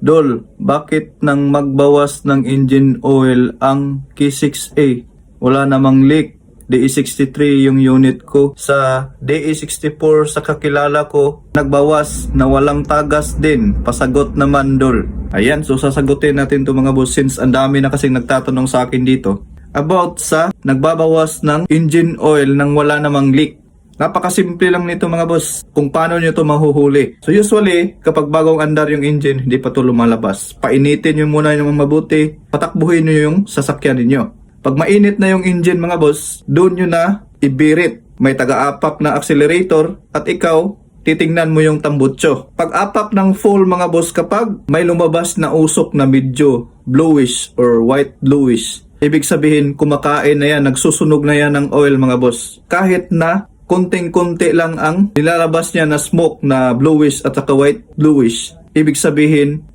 Dol, bakit nang magbawas ng engine oil ang K6A? Wala namang leak. DE63 yung unit ko. Sa DE64 sa kakilala ko, nagbawas na walang tagas din. Pasagot naman, Dol. Ayan, so sasagutin natin to mga boss since ang dami na kasing nagtatanong sa akin dito about sa nagbabawas ng engine oil nang wala namang leak. Napakasimple lang nito mga boss kung paano nyo to mahuhuli. So usually, kapag bagong andar yung engine, hindi pa to lumalabas. Painitin nyo muna yung mabuti, patakbuhin nyo yung sasakyan ninyo. Pag mainit na yung engine mga boss, doon nyo na ibirit. May taga-apak na accelerator at ikaw, titingnan mo yung tambutso. Pag apak ng full mga boss kapag may lumabas na usok na medyo bluish or white bluish, ibig sabihin kumakain na yan, nagsusunog na yan ng oil mga boss. Kahit na konting-konti lang ang nilalabas niya na smoke na bluish at saka white bluish, ibig sabihin